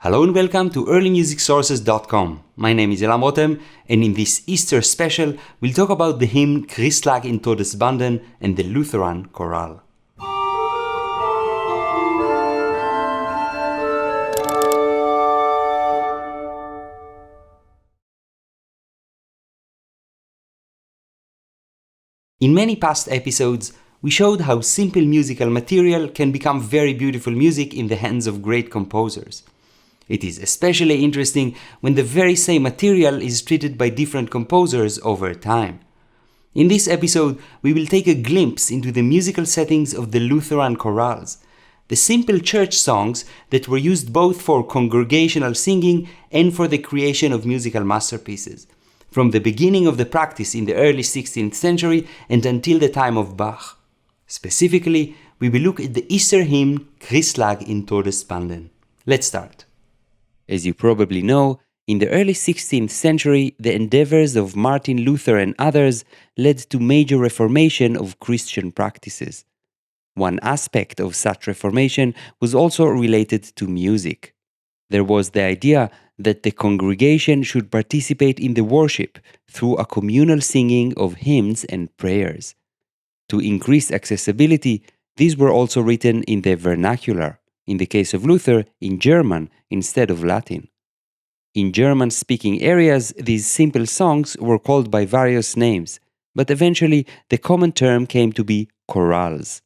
Hello and welcome to earlymusicsources.com. My name is Elam Rotem, and in this Easter special, we'll talk about the hymn Christ lag in Todesbanden and the Lutheran chorale. In many past episodes, we showed how simple musical material can become very beautiful music in the hands of great composers. It is especially interesting when the very same material is treated by different composers over time. In this episode, we will take a glimpse into the musical settings of the Lutheran chorales, the simple church songs that were used both for congregational singing and for the creation of musical masterpieces, from the beginning of the practice in the early 16th century and until the time of Bach. Specifically, we will look at the Easter hymn Christ lag in Todesbanden. Let's start. As you probably know, in the early 16th century, the endeavors of Martin Luther and others led to major reformation of Christian practices. One aspect of such reformation was also related to music. There was the idea that the congregation should participate in the worship through a communal singing of hymns and prayers. To increase accessibility, these were also written in the vernacular, in the case of Luther, in German instead of Latin. In German-speaking areas, these simple songs were called by various names, but eventually the common term came to be chorales.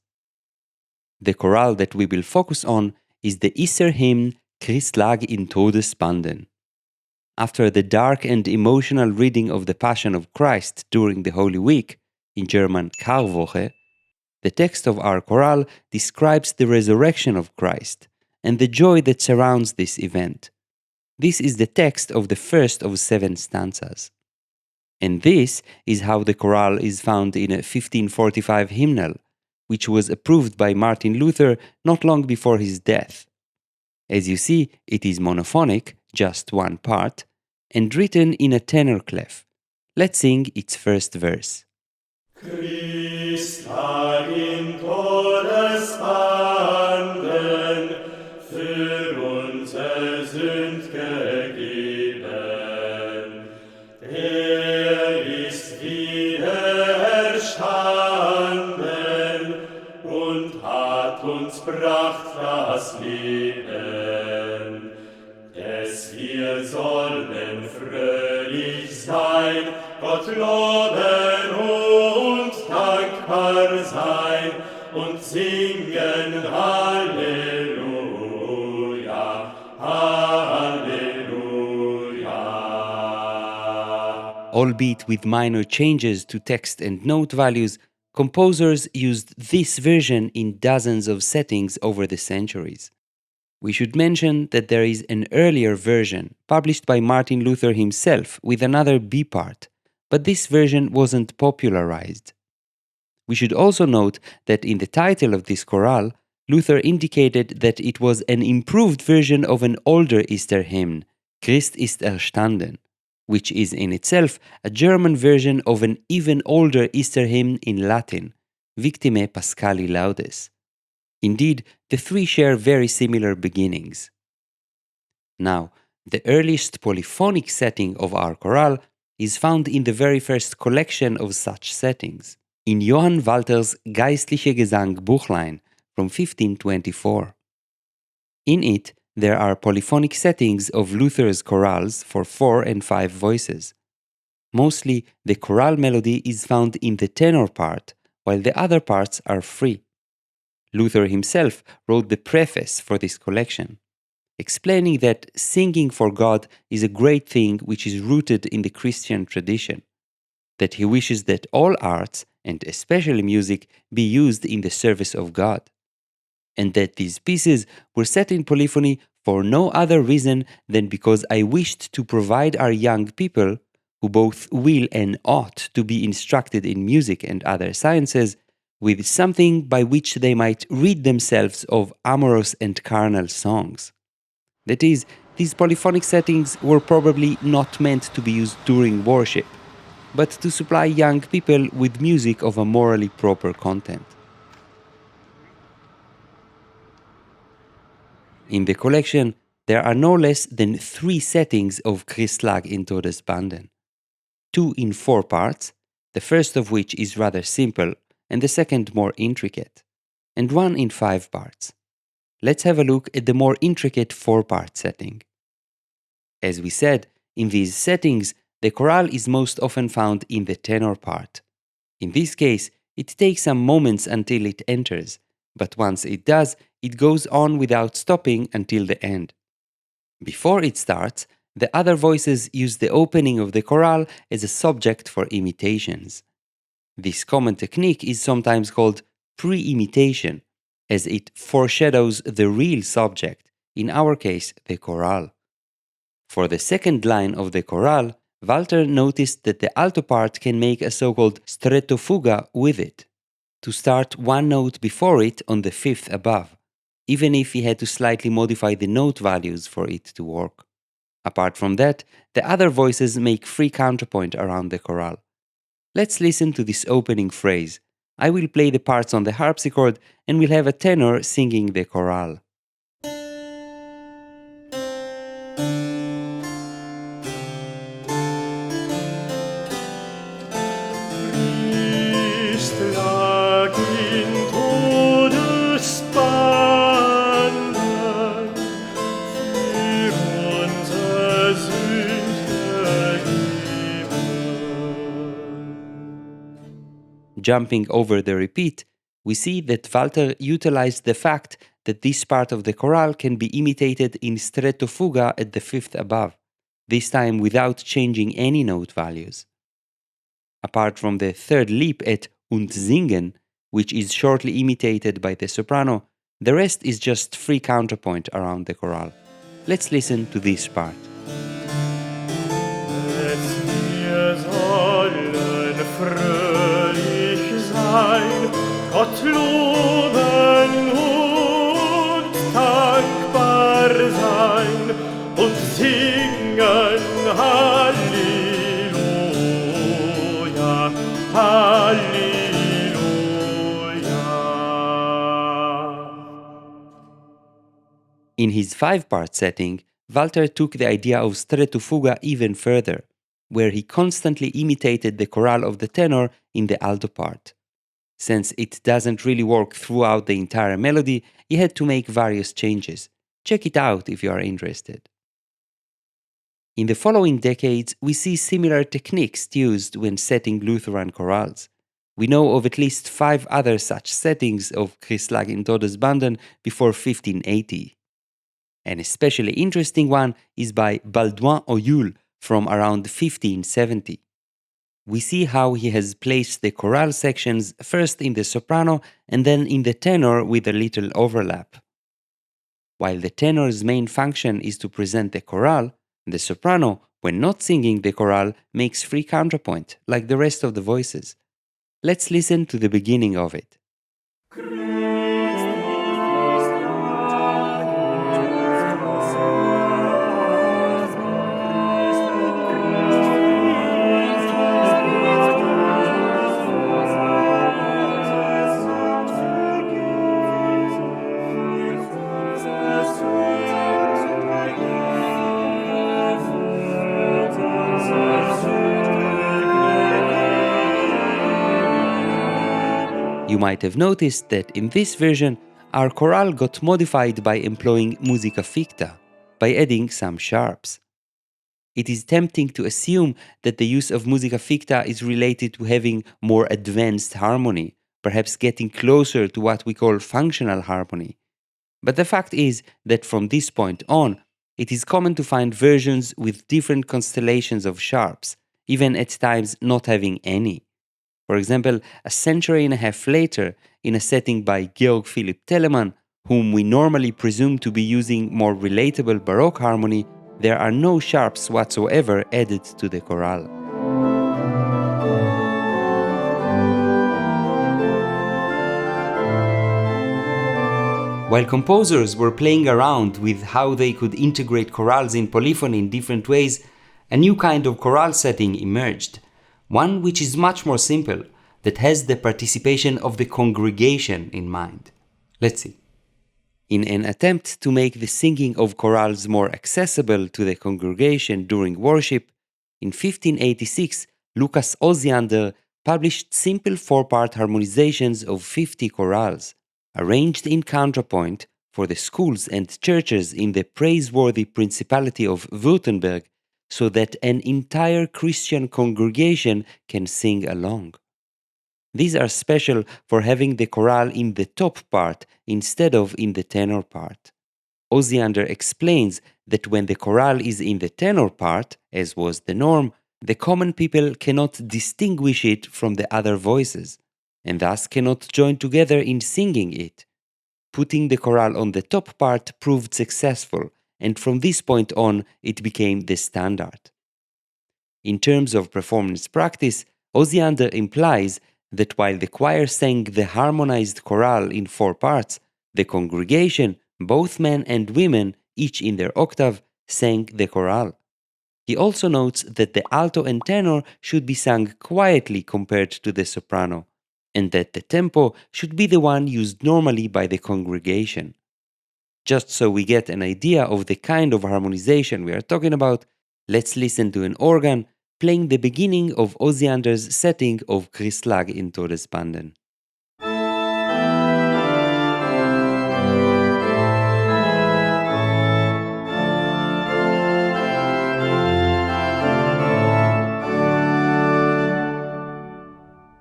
The chorale that we will focus on is the Easter hymn Christ lag in Todesbanden. After the dark and emotional reading of the Passion of Christ during the Holy Week, in German Karwoche, the text of our chorale describes the resurrection of Christ and the joy that surrounds this event. This is the text of the first of 7 stanzas. And this is how the chorale is found in a 1545 hymnal, which was approved by Martin Luther not long before his death. As you see, it is monophonic, just one part, and written in a tenor clef. Let's sing its first verse. Christ lag in Todesbanden, für unsere Sünd gegeben. Ist wiedererstanden und hat uns bracht das Leben. Wir sollen fröhlich sein, Gott loben und dankbar sein und singen Halleluja, Halleluja. Albeit with minor changes to text and note values, composers used this version in dozens of settings over the centuries. We should mention that there is an earlier version, published by Martin Luther himself with another B part, but this version wasn't popularized. We should also note that in the title of this chorale, Luther indicated that it was an improved version of an older Easter hymn, Christ ist erstanden, which is in itself a German version of an even older Easter hymn in Latin, Victimae Paschali Laudes. Indeed, the three share very similar beginnings. Now, the earliest polyphonic setting of our chorale is found in the very first collection of such settings, in Johann Walter's Geistliche Gesang Buchlein from 1524. In it, there are polyphonic settings of Luther's chorales for 4 and 5 voices. Mostly, the chorale melody is found in the tenor part, while the other parts are free. Luther himself wrote the preface for this collection, explaining that singing for God is a great thing which is rooted in the Christian tradition, that he wishes that all arts, and especially music, be used in the service of God, and that these pieces were set in polyphony for no other reason than because I wished to provide our young people, who both will and ought to be instructed in music and other sciences, with something by which they might rid themselves of amorous and carnal songs. That is, these polyphonic settings were probably not meant to be used during worship, but to supply young people with music of a morally proper content. In the collection, there are no less than 3 settings of Christlag in Todesbanden. 2 in 4 parts, the first of which is rather simple and the second more intricate, and 1 in 5 parts. Let's have a look at the more intricate 4-part setting. As we said, in these settings, the chorale is most often found in the tenor part. In this case, it takes some moments until it enters, but once it does, it goes on without stopping until the end. Before it starts, the other voices use the opening of the chorale as a subject for imitations. This common technique is sometimes called pre-imitation, as it foreshadows the real subject, in our case the chorale. For the second line of the chorale, Walter noticed that the alto part can make a so-called stretofuga with it, to start one note before it on the fifth above, even if he had to slightly modify the note values for it to work. Apart from that, the other voices make free counterpoint around the chorale. Let's listen to this opening phrase. I will play the parts on the harpsichord and we'll have a tenor singing the chorale. Jumping over the repeat, we see that Walter utilized the fact that this part of the chorale can be imitated in stretofuga at the fifth above, this time without changing any note values. Apart from the third leap at und singen, which is shortly imitated by the soprano, the rest is just free counterpoint around the chorale. Let's listen to this part. Gott loben und dankbar sein und singen Halleluja, Halleluja. In his 5-part setting, Walter took the idea of stretofuga even further, where he constantly imitated the chorale of the tenor in the alto part. Since it doesn't really work throughout the entire melody, he had to make various changes. Check it out if you are interested. In the following decades, we see similar techniques used when setting Lutheran chorales. We know of at least 5 other such settings of Christlag in Todesbanden before 1580. An especially interesting one is by Balduin Oyul from around 1570. We see how he has placed the chorale sections first in the soprano and then in the tenor with a little overlap. While the tenor's main function is to present the chorale, the soprano, when not singing the chorale, makes free counterpoint, like the rest of the voices. Let's listen to the beginning of it. You might have noticed that in this version, our chorale got modified by employing musica ficta, by adding some sharps. It is tempting to assume that the use of musica ficta is related to having more advanced harmony, perhaps getting closer to what we call functional harmony. But the fact is that from this point on, it is common to find versions with different constellations of sharps, even at times not having any. For example, a century and a half later, in a setting by Georg Philipp Telemann, whom we normally presume to be using more relatable Baroque harmony, there are no sharps whatsoever added to the chorale. While composers were playing around with how they could integrate chorales in polyphony in different ways, a new kind of chorale setting emerged. One which is much more simple, that has the participation of the congregation in mind. Let's see. In an attempt to make the singing of chorales more accessible to the congregation during worship, in 1586, Lucas Osiander published simple four-part harmonizations of 50 chorales, arranged in counterpoint for the schools and churches in the praiseworthy Principality of Württemberg, so that an entire Christian congregation can sing along. These are special for having the chorale in the top part instead of in the tenor part. Osiander explains that when the chorale is in the tenor part, as was the norm, the common people cannot distinguish it from the other voices, and thus cannot join together in singing it. Putting the chorale on the top part proved successful, and from this point on it became the standard. In terms of performance practice, Osiander implies that while the choir sang the harmonized chorale in four parts, the congregation, both men and women, each in their octave, sang the chorale. He also notes that the alto and tenor should be sung quietly compared to the soprano, and that the tempo should be the one used normally by the congregation. Just so we get an idea of the kind of harmonization we are talking about, let's listen to an organ playing the beginning of Osiander's setting of Christlag in Todesbanden.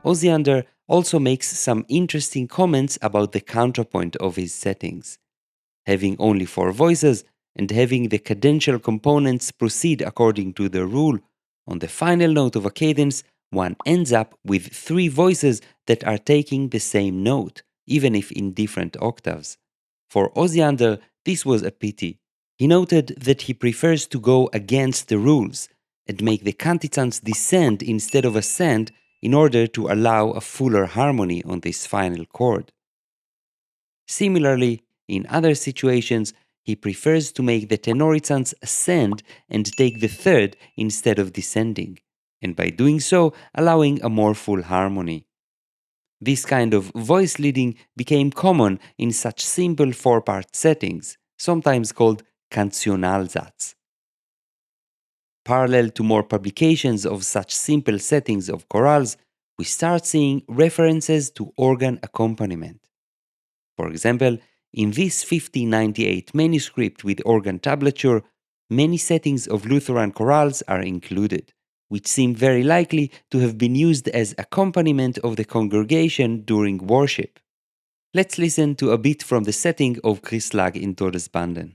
Osiander also makes some interesting comments about the counterpoint of his settings. Having only four voices and having the cadential components proceed according to the rule, on the final note of a cadence, one ends up with three voices that are taking the same note, even if in different octaves. For Osiander, this was a pity. He noted that he prefers to go against the rules and make the cantizans descend instead of ascend in order to allow a fuller harmony on this final chord. Similarly, in other situations, he prefers to make the tenorizans ascend and take the third instead of descending, and by doing so, allowing a more full harmony. This kind of voice leading became common in such simple four-part settings, sometimes called Cantionalsatz. Parallel to more publications of such simple settings of chorales, we start seeing references to organ accompaniment. For example, in this 1598 manuscript with organ tablature, many settings of Lutheran chorales are included, which seem very likely to have been used as accompaniment of the congregation during worship. Let's listen to a bit from the setting of Christlag in Todesbanden.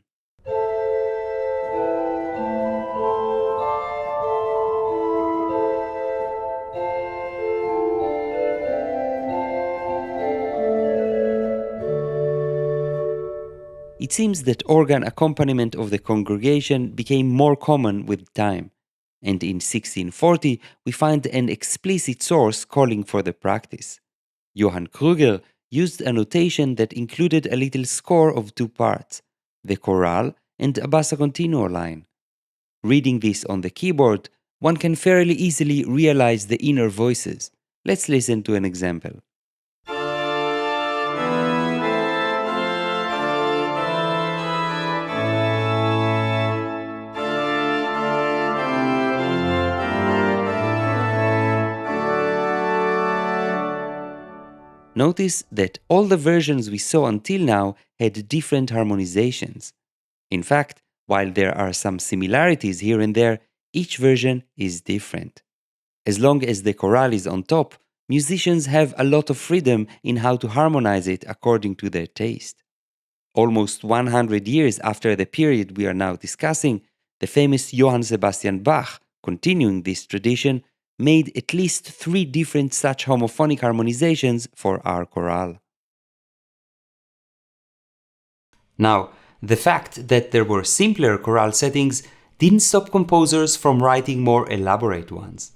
It seems that organ accompaniment of the congregation became more common with time, and in 1640 we find an explicit source calling for the practice. Johann Krüger used a notation that included a little score of two parts, the chorale and a bassa continuo line. Reading this on the keyboard, one can fairly easily realize the inner voices. Let's listen to an example. Notice that all the versions we saw until now had different harmonizations. In fact, while there are some similarities here and there, each version is different. As long as the chorale is on top, musicians have a lot of freedom in how to harmonize it according to their taste. Almost 100 years after the period we are now discussing, the famous Johann Sebastian Bach, continuing this tradition, made at least 3 different such homophonic harmonizations for our chorale. Now, the fact that there were simpler chorale settings didn't stop composers from writing more elaborate ones.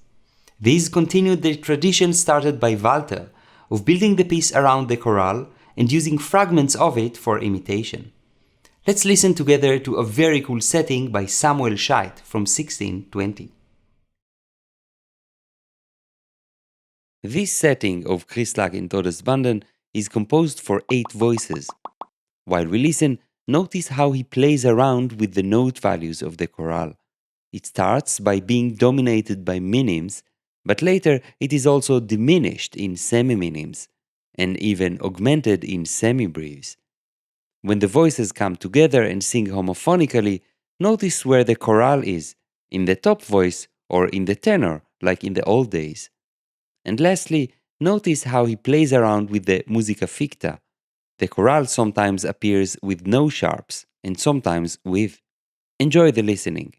These continued the tradition started by Walter of building the piece around the chorale and using fragments of it for imitation. Let's listen together to a very cool setting by Samuel Scheidt from 1620. This setting of Christlag in Todesbanden is composed for 8 voices. While we listen, notice how he plays around with the note values of the chorale. It starts by being dominated by minims, but later it is also diminished in semiminims, and even augmented in semibreves. When the voices come together and sing homophonically, notice where the chorale is, in the top voice or in the tenor, like in the old days. And lastly, notice how he plays around with the musica ficta. The chorale sometimes appears with no sharps, and sometimes with. Enjoy the listening.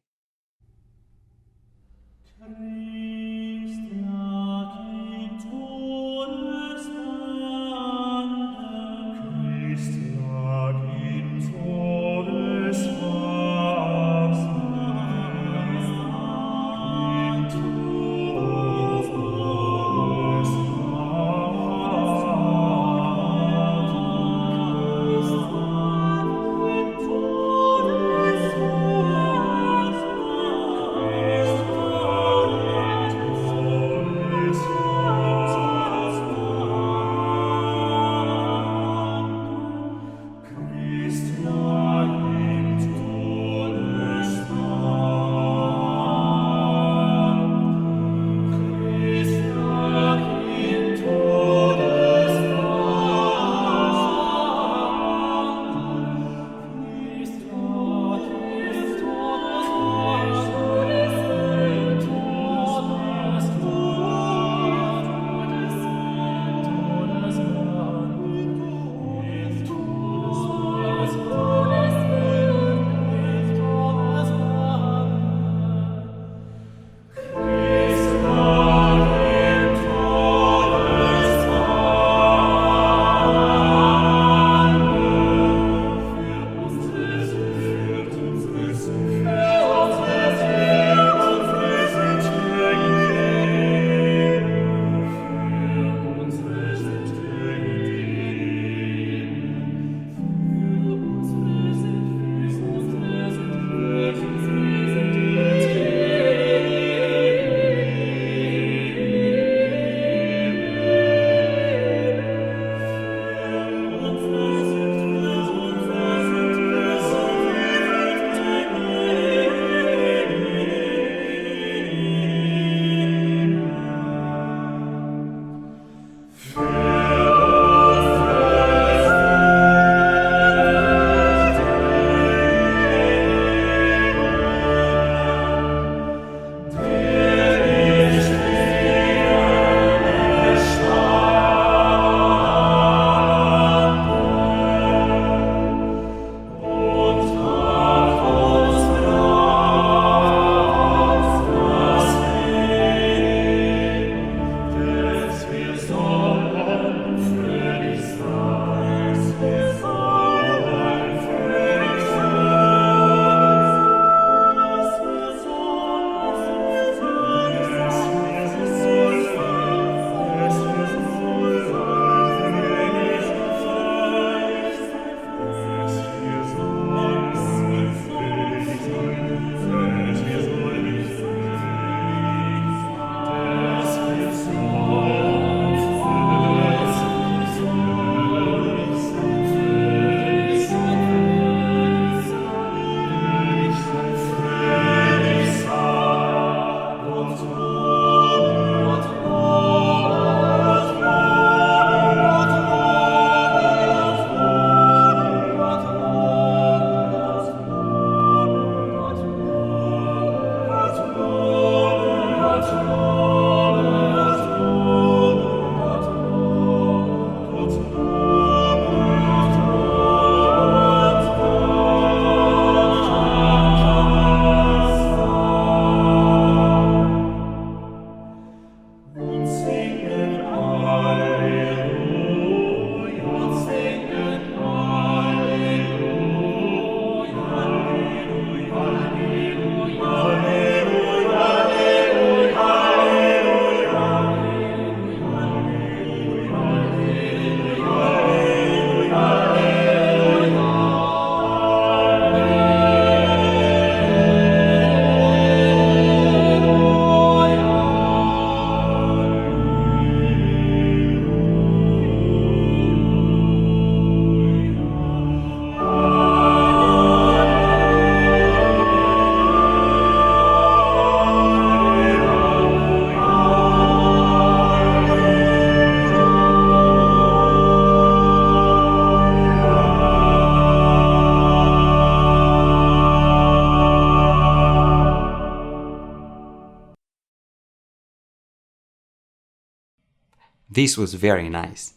This was very nice.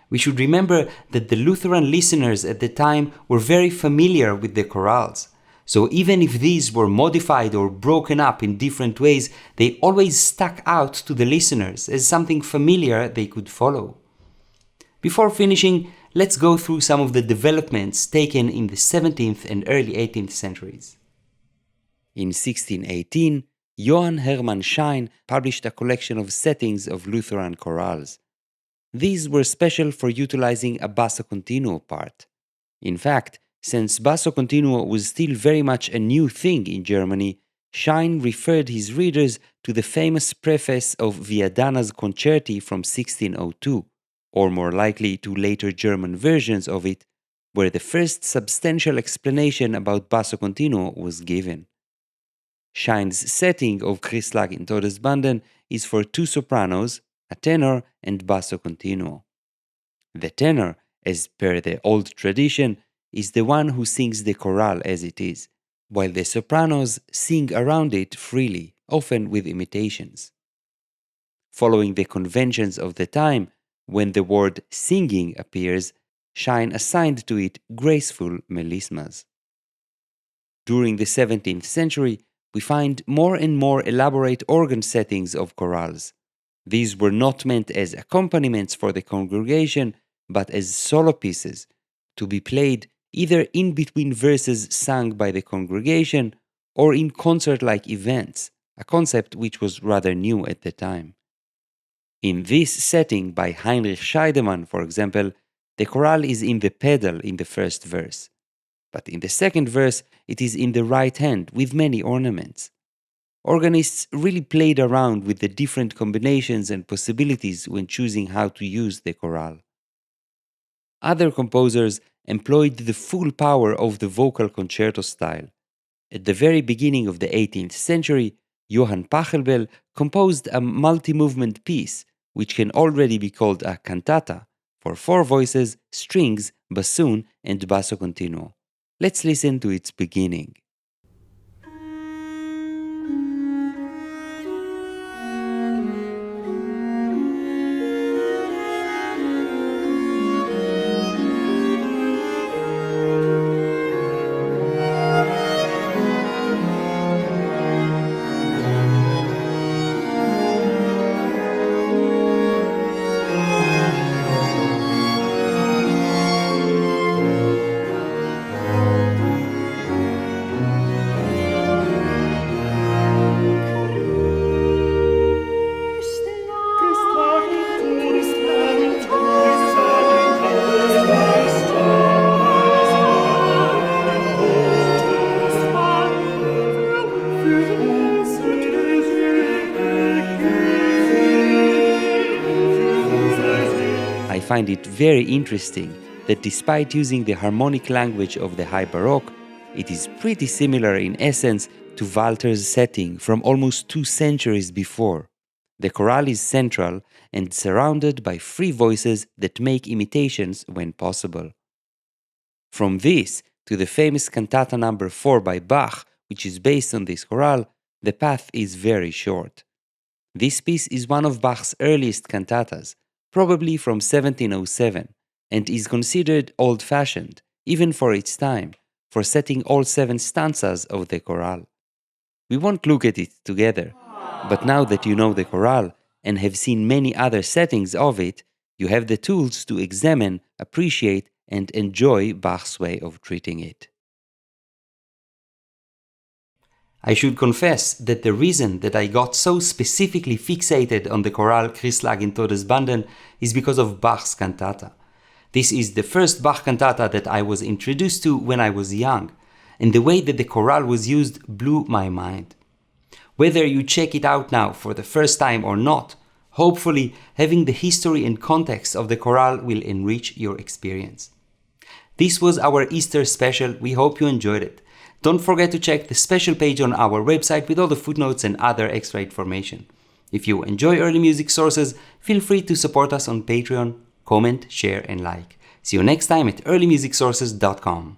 We should remember that the Lutheran listeners at the time were very familiar with the chorales, so even if these were modified or broken up in different ways, they always stuck out to the listeners as something familiar they could follow. Before finishing, let's go through some of the developments taken in the 17th and early 18th centuries. In 1618, Johann Hermann Schein published a collection of settings of Lutheran chorales. These were special for utilizing a basso continuo part. In fact, since basso continuo was still very much a new thing in Germany, Schein referred his readers to the famous preface of Viadana's Concerti from 1602, or more likely to later German versions of it, where the first substantial explanation about basso continuo was given. Schein's setting of Christ lag in Todesbanden is for 2 sopranos, a tenor, and basso continuo. The tenor, as per the old tradition, is the one who sings the chorale as it is, while the sopranos sing around it freely, often with imitations. Following the conventions of the time, when the word singing appears, Schein assigned to it graceful melismas. During the 17th century, we find more and more elaborate organ settings of chorales. These were not meant as accompaniments for the congregation, but as solo pieces, to be played either in between verses sung by the congregation or in concert-like events, a concept which was rather new at the time. In this setting by Heinrich Scheidemann, for example, the chorale is in the pedal in the first verse, but in the second verse it is in the right hand with many ornaments. Organists really played around with the different combinations and possibilities when choosing how to use the chorale. Other composers employed the full power of the vocal concerto style. At the very beginning of the 18th century, Johann Pachelbel composed a multi-movement piece, which can already be called a cantata, for 4 voices, strings, bassoon, and basso continuo. Let's listen to its beginning. I find it very interesting that despite using the harmonic language of the High Baroque, it is pretty similar in essence to Walter's setting from almost 2 centuries before. The chorale is central and surrounded by free voices that make imitations when possible. From this to the famous cantata number 4 by Bach, which is based on this chorale, the path is very short. This piece is one of Bach's earliest cantatas, probably from 1707, and is considered old-fashioned, even for its time, for setting all 7 stanzas of the chorale. We won't look at it together, but now that you know the chorale and have seen many other settings of it, you have the tools to examine, appreciate, and enjoy Bach's way of treating it. I should confess that the reason that I got so specifically fixated on the chorale Christ lag in Todesbanden is because of Bach's cantata. This is the first Bach cantata that I was introduced to when I was young, and the way that the chorale was used blew my mind. Whether you check it out now for the first time or not, hopefully having the history and context of the chorale will enrich your experience. This was our Easter special. We hope you enjoyed it. Don't forget to check the special page on our website with all the footnotes and other extra information. If you enjoy Early Music Sources, feel free to support us on Patreon, comment, share, and like. See you next time at earlymusicsources.com.